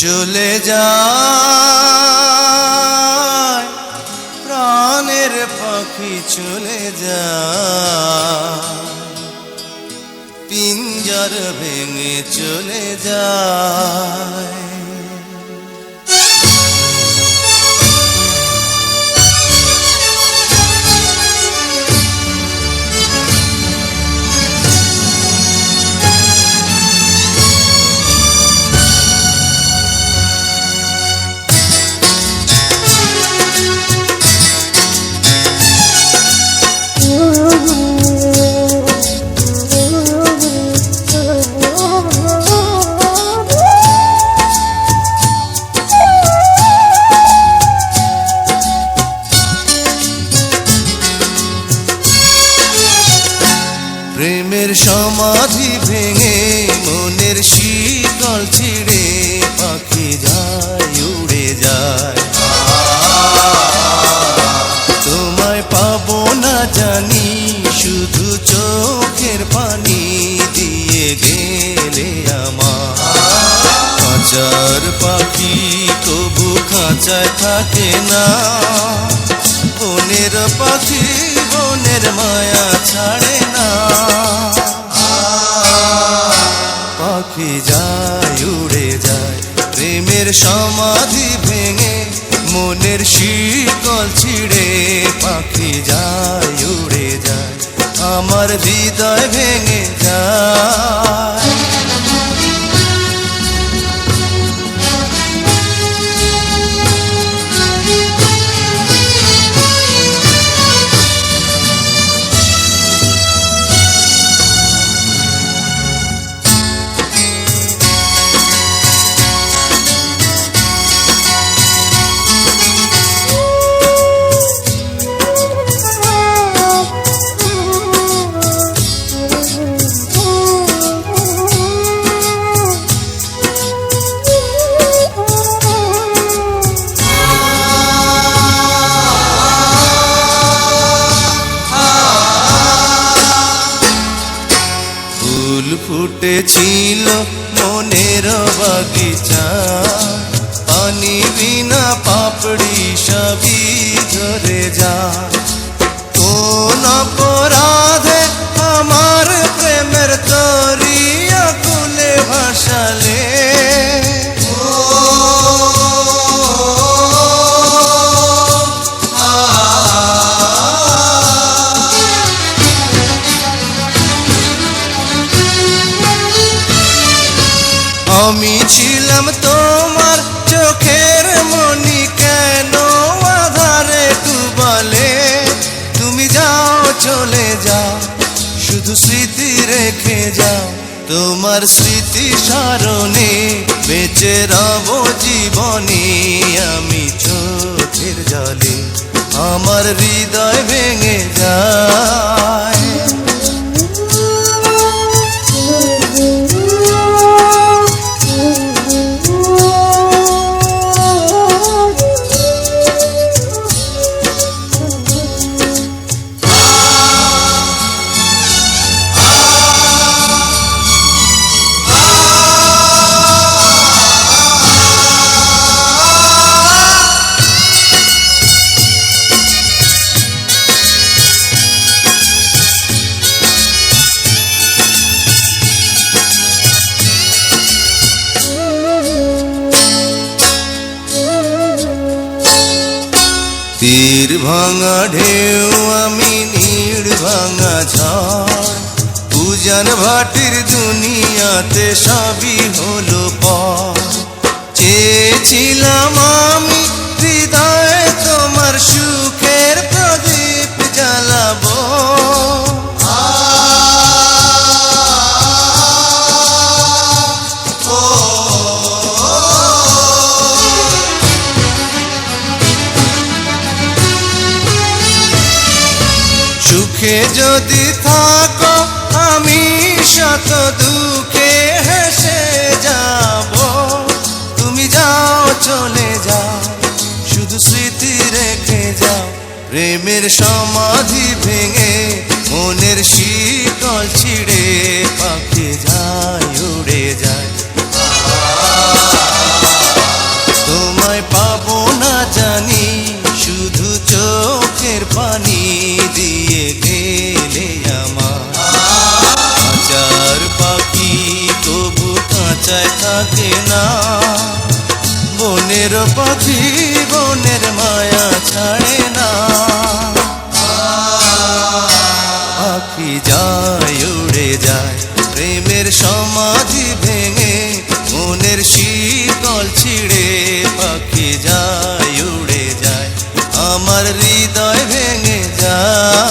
চলে যায় প্রাণের পাখি চলে যায় পিঞ্জর ভেঙে চলে যায় প্রেমের সমাধি ভেঙে মনের শিকল ছিঁড়ে পাখি যায় উড়ে যায় তোমায় পাবো না জানি শুধু চোখের পানি দিয়ে গেলে আমার খাঁচার পাখি তবু খাঁচায় থাকে না বনের পাখি বনের মায়া ছাড়ে না পাখি যায় উড়ে যায় প্রেমের সমাধি ভেঙে মনের শিকল ছিঁড়ে পাখি যায় উড়ে যায় আমার হৃদয় ভেঙে যায় ফুটেছিল মনের বাগিচা পানি বিনা পাপড়ি সবই ঝরে যায় কোন অপরাধে আমার প্রেমের তরি আকুলে ভাসালে আমি ছিলাম তোমার চোখের মনি কেন আধারে ডুবালে তুমি যাও চলে যাও শুধু স্মৃতি রেখে যাও তোমার স্মৃতি স্মরণে বেঁচে রব জীবনে আমি চোখের জলে আমার হৃদয় ভেঙে যায় তীর ভাঙা ঢেউ আমি নীড় ভাঙা ঝড় উজান ভাটির দুনিয়াতে সবই হলো পর চেয়েছিলাম আমি হৃদয়ে তোমার সুখের প্রদীপ জ্বালাবো সুখে যদি থাকো আমি শত দুঃখে হেসে যাব তুমি যাও চলে যাও শুধু স্মৃতি রেখে যাও প্রেমের সমাধি ভেঙে মনের শিকল ছিঁড়ে পাখি যায় উড়ে যায় যায়।